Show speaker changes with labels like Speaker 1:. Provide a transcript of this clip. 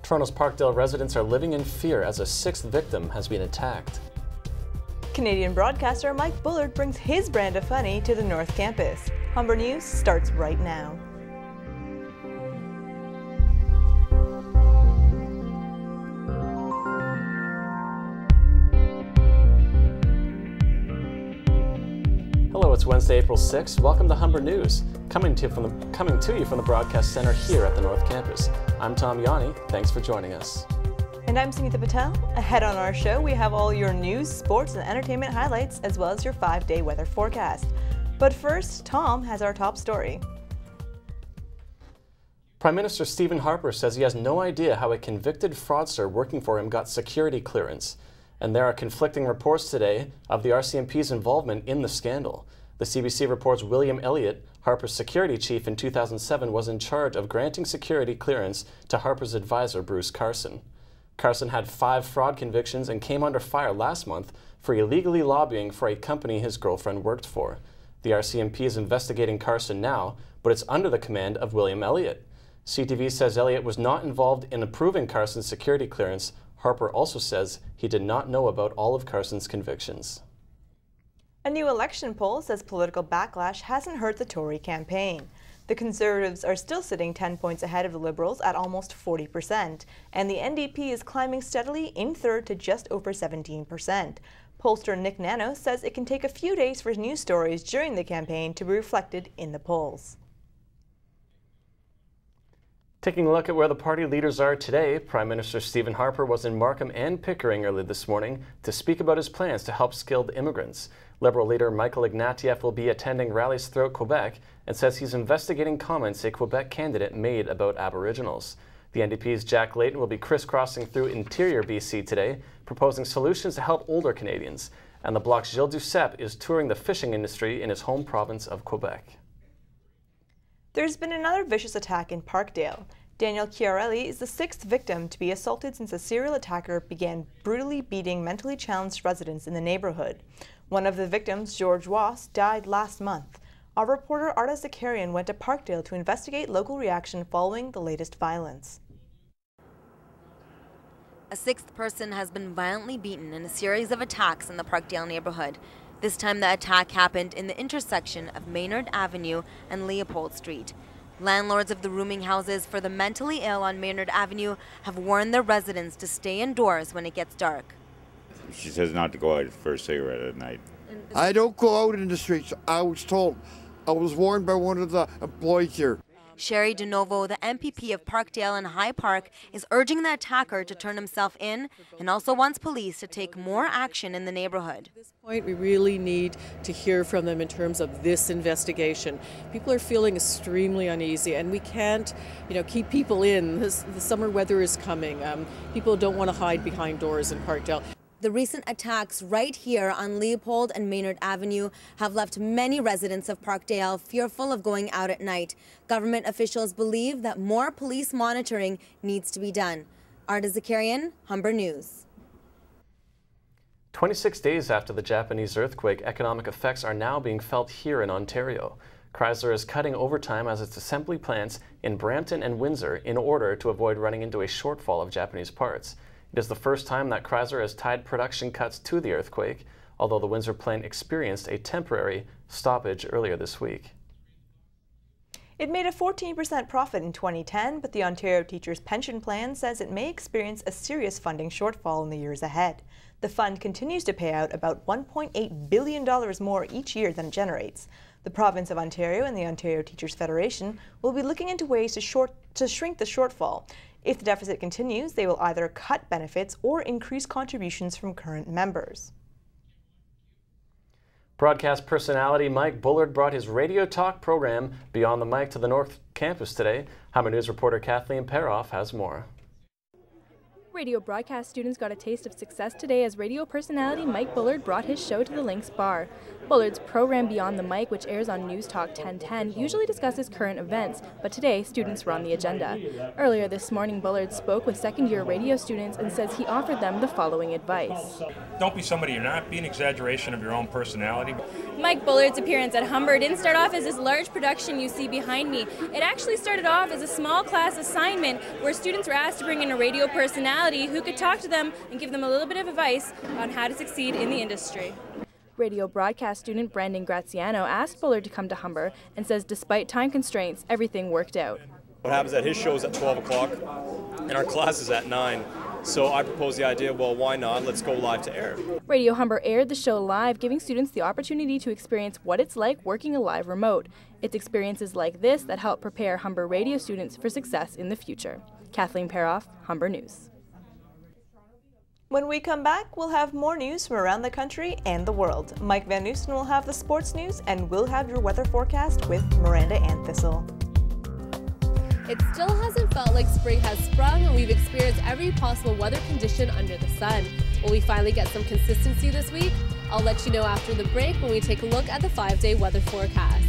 Speaker 1: Toronto's Parkdale residents are living in fear as a sixth victim has been attacked.
Speaker 2: Canadian broadcaster Mike Bullard brings his brand of funny to the North Campus. Humber News starts right now.
Speaker 1: Hello, it's Wednesday, April 6th. Welcome to Humber News, coming to you from the Broadcast Center here at the North Campus. I'm Tom Yanni. Thanks for joining us.
Speaker 2: And I'm Sunitha Patel. Ahead on our show, we have all your news, sports, and entertainment highlights, as well as your 5-day weather forecast. But first, Tom has our top story.
Speaker 1: Prime Minister Stephen Harper says he has no idea how a convicted fraudster working for him got security clearance. And there are conflicting reports today of the RCMP's involvement in the scandal. The CBC reports William Elliott, Harper's security chief in 2007, was in charge of granting security clearance to Harper's advisor, Bruce Carson. Carson had 5 fraud convictions and came under fire last month for illegally lobbying for a company his girlfriend worked for. The RCMP is investigating Carson now, but it's under the command of William Elliott. CTV says Elliott was not involved in approving Carson's security clearance. Harper also says he did not know about all of Carson's convictions.
Speaker 2: A new election poll says political backlash hasn't hurt the Tory campaign. The Conservatives are still sitting 10 points ahead of the Liberals at almost 40%, and the NDP is climbing steadily in third to just over 17%. Pollster Nick Nano says it can take a few days for news stories during the campaign to be reflected in the polls.
Speaker 1: Taking a look at where the party leaders are today, Prime Minister Stephen Harper was in Markham and Pickering early this morning to speak about his plans to help skilled immigrants. Liberal leader Michael Ignatieff will be attending rallies throughout Quebec and says he's investigating comments a Quebec candidate made about Aboriginals. The NDP's Jack Layton will be crisscrossing through interior BC today, proposing solutions to help older Canadians. And the Bloc's Gilles Duceppe is touring the fishing industry in his home province of Quebec.
Speaker 2: There's been another vicious attack in Parkdale. Daniel Chiarelli is the 6th victim to be assaulted since a serial attacker began brutally beating mentally challenged residents in the neighborhood. One of the victims, George Wass, died last month. Our reporter Arda Zakarian went to Parkdale to investigate local reaction following the latest violence.
Speaker 3: A 6th person has been violently beaten in a series of attacks in the Parkdale neighborhood. This time the attack happened in the intersection of Maynard Avenue and Leopold Street. Landlords of the rooming houses for the mentally ill on Maynard Avenue have warned their residents to stay indoors when it gets dark.
Speaker 4: She says not to go out for a cigarette at night.
Speaker 5: I don't go out in the streets. I was told. I was warned by one of the employees here.
Speaker 3: Sherry DeNovo, the MPP of Parkdale and High Park, is urging the attacker to turn himself in and also wants police to take more action in the neighborhood.
Speaker 6: At this point, we really need to hear from them in terms of this investigation. People are feeling extremely uneasy, and we can't, keep people in. The summer weather is coming. People don't want to hide behind doors in Parkdale.
Speaker 3: The recent attacks right here on Leopold and Maynard Avenue have left many residents of Parkdale fearful of going out at night. Government officials believe that more police monitoring needs to be done. Arda Zakarian, Humber News.
Speaker 1: 26 days after the Japanese earthquake, economic effects are now being felt here in Ontario. Chrysler is cutting overtime as its assembly plants in Brampton and Windsor in order to avoid running into a shortfall of Japanese parts. It is the first time that Chrysler has tied production cuts to the earthquake, although the Windsor plant experienced a temporary stoppage earlier this week.
Speaker 2: It made a 14% profit in 2010, but the Ontario Teachers' Pension Plan says it may experience a serious funding shortfall in the years ahead. The fund continues to pay out about $1.8 billion more each year than it generates. The province of Ontario and the Ontario Teachers Federation will be looking into ways to shrink the shortfall. If the deficit continues, they will either cut benefits or increase contributions from current members.
Speaker 1: Broadcast personality Mike Bullard brought his radio talk program Beyond the Mic to the North Campus today. Humber News reporter Kathleen Peroff has more.
Speaker 7: Radio broadcast students got a taste of success today as radio personality Mike Bullard brought his show to the Lynx Bar. Bullard's program Beyond the Mic, which airs on News Talk 1010, usually discusses current events, but today students were on the agenda. Earlier this morning, Bullard spoke with second-year radio students and says he offered them the following advice.
Speaker 8: Don't be somebody you're not. Be an exaggeration of your own personality.
Speaker 9: Mike Bullard's appearance at Humber didn't start off as this large production you see behind me. It actually started off as a small class assignment where students were asked to bring in a radio personality who could talk to them and give them a little bit of advice on how to succeed in the industry.
Speaker 7: Radio broadcast student Brandon Graziano asked Bullard to come to Humber and says despite time constraints, everything worked out.
Speaker 10: What happens is that his show is at 12 o'clock and our class is at 9. So I proposed the idea, well, why not? Let's go live to air.
Speaker 7: Radio Humber aired the show live, giving students the opportunity to experience what it's like working a live remote. It's experiences like this that help prepare Humber radio students for success in the future. Kathleen Paroff, Humber News.
Speaker 2: When we come back, we'll have more news from around the country and the world. Mike Van Noosten will have the sports news, and we'll have your weather forecast with Miranda Anthistle.
Speaker 11: It still hasn't felt like spring has sprung, and we've experienced every possible weather condition under the sun. Will we finally get some consistency this week? I'll let you know after the break when we take a look at the 5-day weather forecast.